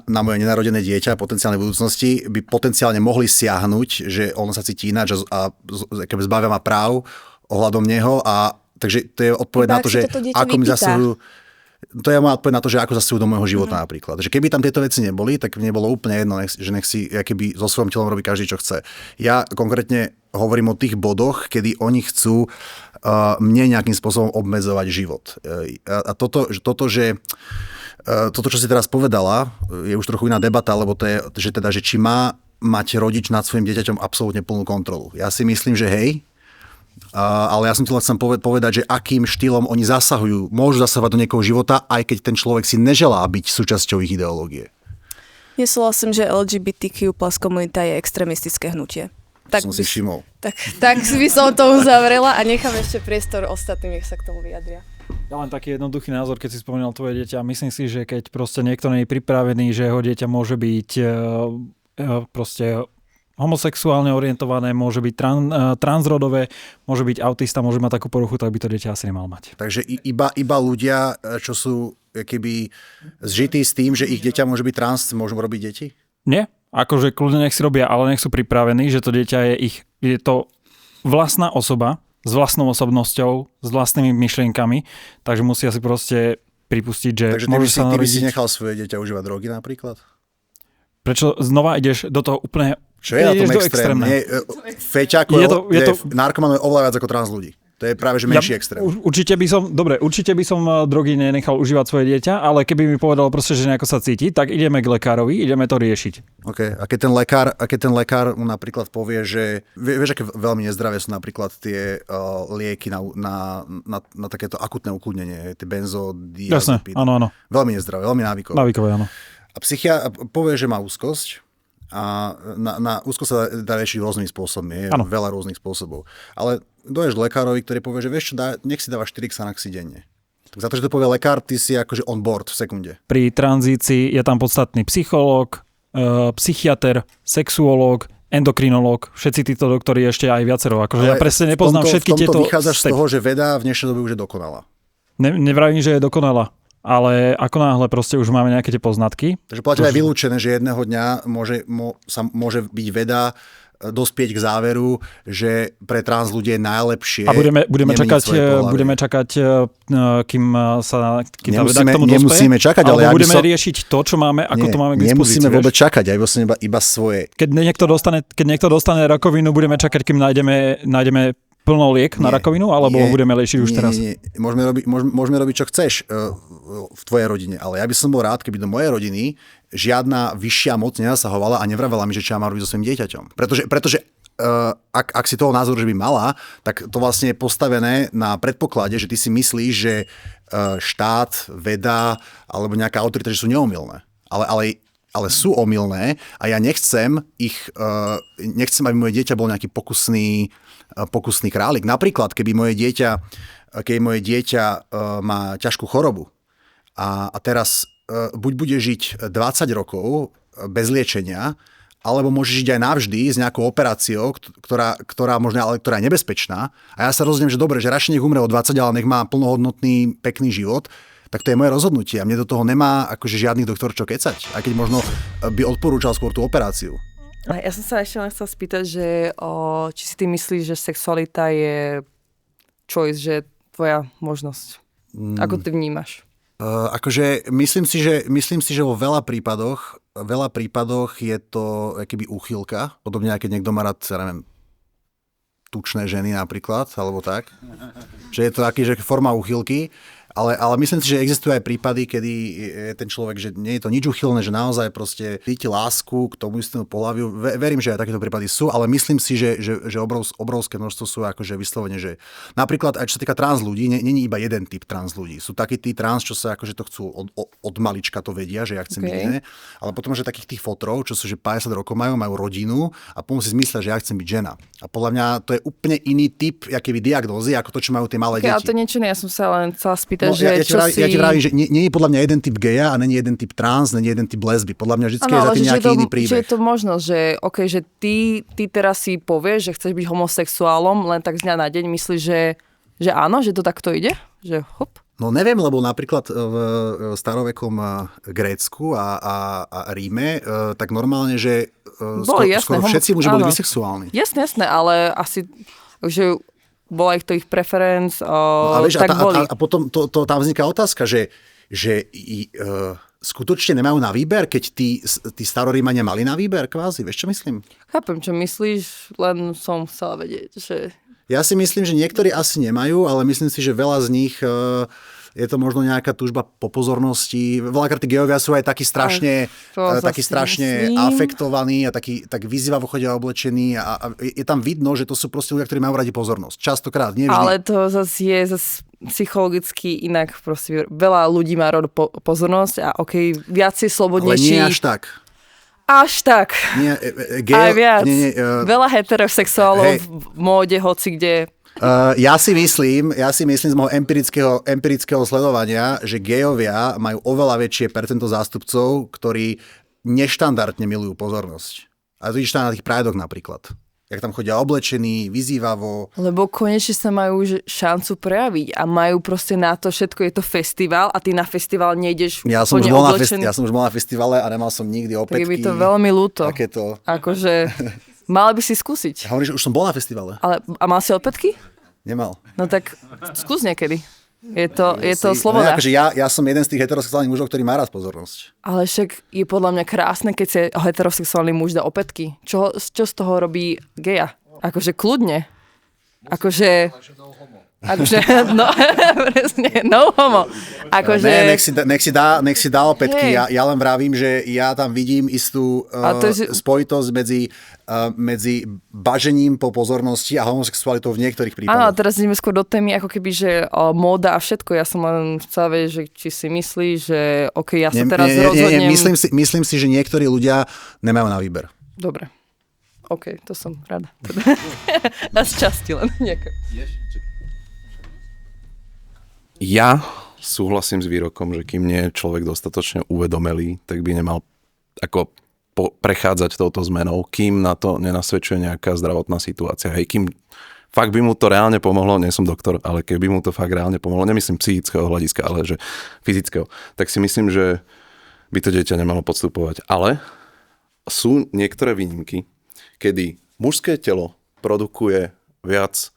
na moje nenarodené dieťa potenciálnej budúcnosti by potenciálne mohli siahnuť, že on sa cíti ináč a keby zbavia ma práv ohľadom neho. A takže to je odpoveď na to, že ako mi zasahujú. To je moja odpoveď na to, že ako zasahujú do môjho života napríklad. Že keby tam tieto veci neboli, tak mne bolo úplne jedno, že nech si keby so svojím telom robí každý, čo chce. Ja konkrétne hovorím o tých bodoch, kedy oni chcú mne nejakým spôsobom obmedzovať život. A toto, čo si teraz povedala, je už trochu iná debata, lebo to je, že či má mať rodič nad svojim dieťaťom absolútne plnú kontrolu. Ja si myslím, že hej, ale ja som ti len chcem povedať, že akým štýlom oni môžu zasahovať do niekoho života, aj keď ten človek si neželá byť súčasťou ich ideológie. Nesúhlasím, že LGBTQ plus komunita je extrémistické hnutie. Tak som si všimol. Tak by som to uzavrela a nechám ešte priestor ostatným, nech sa k tomu vyjadria. Ja len taký jednoduchý názor, keď si spomínal tvoje dieťa. Myslím si, že keď proste niekto nie je pripravený, že jeho dieťa môže byť proste homosexuálne orientované, môže byť transrodové, môže byť autista, môže mať takú poruchu, tak by to dieťa asi nemal mať. Takže iba ľudia, čo sú keby zžití s tým, že ich dieťa môže byť trans, môžu robiť deti? Nie. Akože kľudne nech si robia, ale nech sú pripravení, že to dieťa je to vlastná osoba s vlastnou osobnosťou, s vlastnými myšlienkami, takže musia si proste pripustiť, že takže môže sa narodiť. Ty by si nechal svoje dieťa užívať drogy napríklad? Prečo znova ideš do toho úplne... Čo je na tom extrémne? Feťákov narkomanov je oveľa viac ako trans ľudí. To je práve že menší extrém. Určite by som drogy nenechal užívať svoje dieťa, ale keby mi povedal proste, že nejako sa cíti, tak ideme k lekárovi, ideme to riešiť. OK. A keď ten lekár mu napríklad povie, že vieš, aké veľmi nezdravé sú napríklad tie lieky na takéto akutné ukludnenie, tie benzodiazepíny. Jasné, áno. Veľmi nezdravé, veľmi návykové. Návykové, áno. A povie, že má úzkosť. A na úzko sa dá riešiť rôznymi spôsobmi. Je veľa rôznych spôsobov. Ale dojdeš lekárovi, ktorý povie, že vieš čo, nech si dávaš 4 Xanaxy denne. Tak za to, že to povie lekár, ty si akože on board v sekunde. Pri tranzícii je tam podstatný psychológ, psychiater, sexuológ, endokrinológ, všetci títo doktori ešte aj viacero. Akože ja presne nepoznám všetky tieto... V tomto vychádzaš z toho, že veda v dnešnej dobe už je dokonalá. Nevravím, že je dokonalá. Ale ako náhle proste už máme nejaké tie poznatky. Takže platí aj vylúčené, že jedného dňa môže byť veda dospieť k záveru, že pre trans ľudí je najlepšie. A budeme čakať, kým tá veda k tomu dospeje? Nemusíme čakať, ale budeme riešiť to, čo máme, ako to máme k dispozícii. Nemusíme vôbec čakať, aj iba svoje. Keď niekto dostane rakovinu, budeme čakať, kým nájdeme plno liek na rakovinu, alebo ho budeme liečiť už teraz? Nie. Môžeme robiť, čo chceš v tvojej rodine, ale ja by som bol rád, keby do mojej rodiny žiadna vyššia moc nezasahovala a nevravela mi, že čo ja mám robiť so svojím dieťaťom. Pretože ak si toho názoru, že by mala, tak to vlastne je postavené na predpoklade, že ty si myslíš, že štát, veda alebo nejaká autorita, že sú neomylné. Ale sú omylné a ja nechcem, aby moje dieťa bol nejaký pokusný králik. Napríklad, keby moje dieťa má ťažkú chorobu a teraz buď bude žiť 20 rokov bez liečenia, alebo môže žiť aj navždy s nejakou operáciou, ktorá je nebezpečná. A ja sa rozhodnem, že dobre, že radšej nech umre o 20, ale nech má plnohodnotný, pekný život, tak to je moje rozhodnutie. A mne do toho nemá akože žiadny doktor čo kecať. Aj keď možno by odporúčal skôr tú operáciu. Ja som sa ešte len chcel spýtať, že či si ty myslíš, že sexualita je choice, že tvoja možnosť. Ako ty vnímaš? Akože myslím si, že vo veľa prípadoch je to akoby úchylka. Podobne, keď niekto má rád, ja neviem, tučné ženy napríklad, alebo tak. Že je to taký, že forma úchylky. Ale myslím si, že existujú aj prípady, kedy je ten človek, že nie je to nič uchylné, že naozaj proste cíti lásku k tomu istému pohľaviu. Verím, že aj takéto prípady sú, ale myslím si, že obrovské množstvo sú akože vyslovene, že napríklad aj čo sa týka trans ľudí, nie je iba jeden typ trans ľudí. Sú takí tí trans, čo sa akože to chcú od malička to vedia, že ja chcem byť iné, ale potom, že takých tých fotrov, čo sú, že 50 rokov majú rodinu a potom si zmyslia, že ja chcem byť žena. A podľa mňa to je úplne iný typ akéby diagnózy, ako to, čo majú tie malé deti. Ale to niečo ja som sa len chcela spýtať. Ja ti vravím, že nie je podľa mňa jeden typ geja a nie je jeden typ trans, nie je jeden typ lesby. Podľa mňa vždycky je za tým nejaký iný príbeh. Že je to možnosť, že že ty teraz si povieš, že chceš byť homosexuálom, len tak z dňa na deň myslíš, že áno, že to takto ide? Že hop? No neviem, lebo napríklad v starovekom Grécku a Ríme, tak normálne, že skoro všetci muži boli bisexuálni. Jasné, ale asi, že bola ich to ich preference, tak boli. A potom tam vzniká otázka, že skutočne nemajú na výber, keď tí starorímania mali na výber kvázi, vieš čo myslím? Chápem, čo myslíš, len som chcela vedieť, že... Ja si myslím, že niektorí asi nemajú, ale myslím si, že veľa z nich... je to možno nejaká túžba po pozornosti. Veľakrát tí geovia sú aj takí strašne afektovaní a tak vyzývavo chodia oblečení a je tam vidno, že to sú proste ľudia, ktorí majú radi pozornosť. Častokrát, nie vždy. Ale to zase je psychologicky inak. Proste veľa ľudí má rád pozornosť a viac je slobodnejší. Ale nie až tak. až tak. Nie, aj viac. Veľa heterosexuálov v móde, hoci kde. Ja si myslím z môjho empirického sledovania, že gejovia majú oveľa väčšie percento zástupcov, ktorí neštandardne milujú pozornosť. A to vidíš tam na tých Prideoch napríklad. Jak tam chodia oblečení, vyzývavo. Lebo konečne sa majú šancu prejaviť a majú proste na to všetko, je to festival a ty na festival nejdeš úplne oblečený. Ja som už bol na festivale a nemal som nikdy opätky. Tak je mi to veľmi ľúto. Takéto. Akože, mal by si skúsiť. Hovoríš, že už som bol na festivale. A mal si opätky? Nemal. No tak skús niekedy. Je to sloboda. No, akože ja som jeden z tých heterosexuálnych mužov, ktorý má rád pozornosť. Ale však je podľa mňa krásne, keď sa heterosexuálny muž dá opätky. Čo z toho robí geja? Akože kľudne. Akože, no, presne, no homo. Akože... Ne, nech si dá opätky. Ja len vravím, že ja tam vidím istú spojitosť medzi bažením po pozornosti a homosexualitou v niektorých prípadoch. Áno, teraz ideme skôr do témy, ako keby, že móda a všetko. Ja som len chcela vedieť, že či si myslíš, že ja sa teraz rozhodnem... Myslím si, že niektorí ľudia nemajú na výber. Dobre. OK, to som rada. Na časti len nejaké. Ja súhlasím s výrokom, že kým nie je človek dostatočne uvedomelý, tak by nemal ako prechádzať touto zmenou, kým na to nenasvedčuje nejaká zdravotná situácia. Hej, kým fakt by mu to reálne pomohlo, nie som doktor, ale keby mu to fakt reálne pomohlo, nemyslím psychického hľadiska, ale že fyzického, tak si myslím, že by to dieťa nemalo podstupovať. Ale sú niektoré výnimky, kedy mužské telo produkuje viac,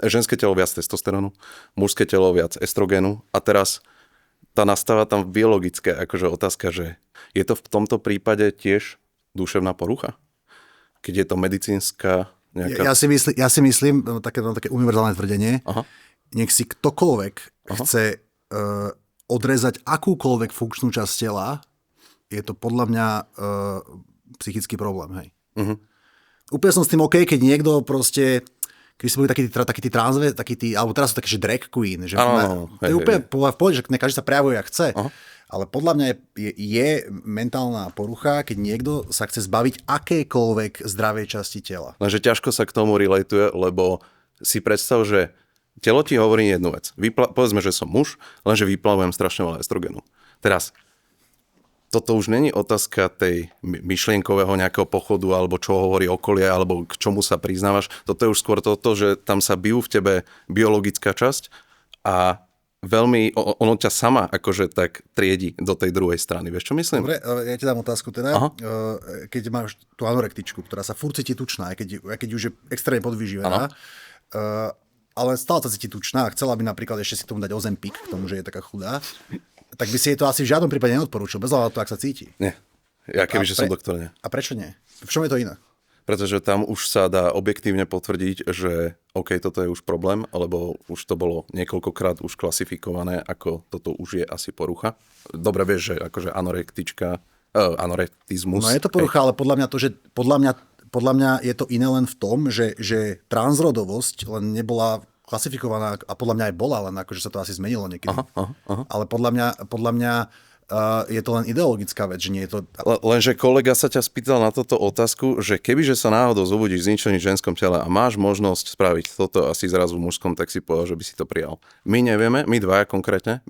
ženské telo viac testosterónu, mužské telo viac estrogénu a teraz tá nastáva tam biologické akože otázka, že je to v tomto prípade tiež duševná porucha? Keď je to medicínska nejaká... Ja si myslím také univerzálne tvrdenie, nech si ktokoľvek chce odrezať akúkoľvek funkčnú časť tela, je to podľa mňa psychický problém, hej. Úplne som s tým OK, keď niekto proste, keď si boli takí tí transve, alebo teraz sú také, že drag queen, že to je úplne v pohode, že každý sa prejavuje, jak chce. Ale podľa mňa je mentálna porucha, keď niekto sa chce zbaviť akejkoľvek zdravej časti tela. Lenže ťažko sa k tomu relatuje, lebo si predstav, že telo ti hovorí jednu vec. Povedzme, že som muž, lenže vyplavujem strašne veľa estrogenu. Teraz toto už není otázka tej myšlienkového nejakého pochodu, alebo čo hovorí okolie, alebo k čomu sa priznávaš. Toto je už skôr toto, že tam sa bijú v tebe biologická časť a veľmi, ono ťa sama akože tak triedi do tej druhej strany. Vieš, čo myslím? Dobre, ja ti dám otázku teda. Keď máš tú anorektičku, ktorá sa furt cíti tučná, aj keď už je extrémne podvyživená, ale stále sa cíti tučná a chcela by napríklad ešte si k tomu dať Ozempic, k tomu, že je taká chudá, tak by si jej to asi v žiadnom prípade neodporúčil, bez hľadu na to, ak sa cíti. Nie. Ja kebyže som doktor, nie. A prečo nie? V čom je to iné? Pretože tam už sa dá objektívne potvrdiť, že OK, toto je už problém, alebo už to bolo niekoľkokrát už klasifikované, ako toto už je asi porucha. Dobre vieš, že akože anorektizmus. No je to porucha, ale podľa mňa je to iné len v tom, že transrodovosť len nebola klasifikovaná, a podľa mňa aj bola, len akože sa to asi zmenilo niekedy. Ale podľa mňa je to len ideologická vec, že nie je to... Lenže kolega sa ťa spýtal na toto otázku, že kebyže sa náhodou zobudíš zničený v ženskom tele a máš možnosť spraviť toto asi zrazu v mužskom, tak si povedal, že by si to prijal. My nevieme, my dvaja konkrétne,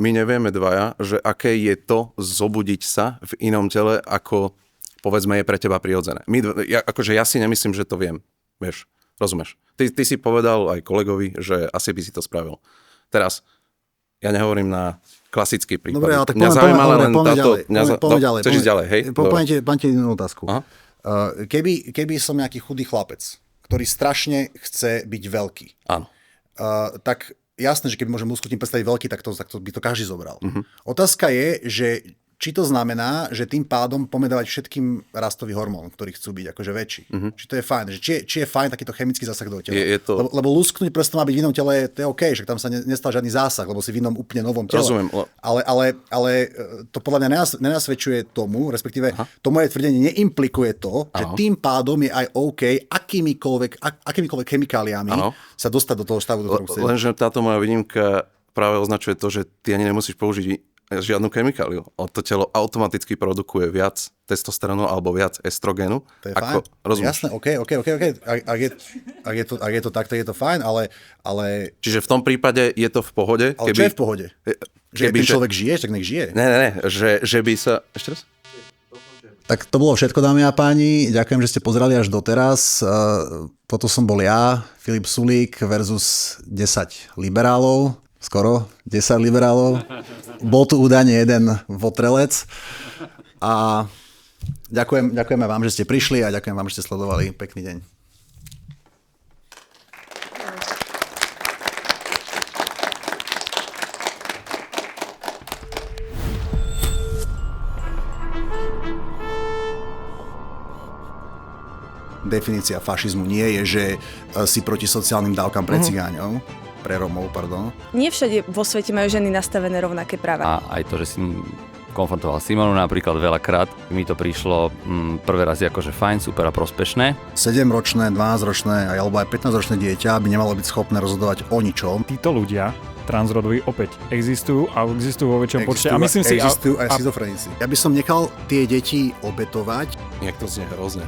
že aké je to zobudiť sa v inom tele, ako povedzme je pre teba prirodzené. Ja si nemyslím, že to viem, vieš. Rozumieš? Ty si povedal aj kolegovi, že asi by si to spravil. Teraz, ja nehovorím na klasický prípad. Dobre, ale tak poďme ďalej. Chceš ísť ďalej, hej? Poviem ti inú otázku. Keby som nejaký chudý chlapec, ktorý strašne chce byť veľký, tak jasné, že keby môžem uskutím predstaviť veľký, tak to by to každý zobral. Otázka je, že či to znamená, že tým pádom pomedávať všetkým rastový hormón, ktorý chcú byť akože väčší. Či to je fajn, že či je fajn takýto chemický zásah do tela. Lebo lusknúť prstom má byť v inom tele, to je OK, že tam sa nestal žiadny zásah, lebo si v inom úplne novom tele. Rozumiem. Ale to podľa mňa nenasvedčuje tomu, respektíve to moje tvrdenie neimplikuje to, že tým pádom je aj OK akýmikoľvek chemikáliami sa dostať do toho stavu, do ktorom chceš. Lenže táto moja výnimka práve označuje to, že ty ani nemusíš použiť žiadnu chemikáliu. To telo automaticky produkuje viac testosterónu alebo viac estrogenu. To je fajn. Jasné, OK. Ak je to tak, tak je to fajn, ale... Čiže v tom prípade je to v pohode. Ale čo je v pohode? Že ten človek žije, tak nech žije. Ne, že by sa... Ešte raz? Tak to bolo všetko, dámy a páni. Ďakujem, že ste pozerali až doteraz. Toto som bol ja, Filip Sulík versus 10 liberálov. Skoro 10 liberálov. Bol tu údajne jeden votrelec. A ďakujeme vám, že ste prišli a ďakujem vám, že ste sledovali. Pekný deň. Definícia fašizmu nie je, že si proti sociálnym dávkam pre cigáňov, pre Rómov, pardon. Nie všade vo svete majú ženy nastavené rovnaké práva. A aj to, že si konfrontoval Simonu napríklad veľakrát, mi to prišlo prvé raz akože fajn, super a prospešné. 7-ročné, 12-ročné alebo aj 15-ročné dieťa by nemalo byť schopné rozhodovať o ničom. Títo ľudia transrodoví opäť existujú a existujú vo väčšom počte. A myslím si, existujú aj schizofrenici. Ja by som nechal tie deti obetovať. Nejak to znie hrozne.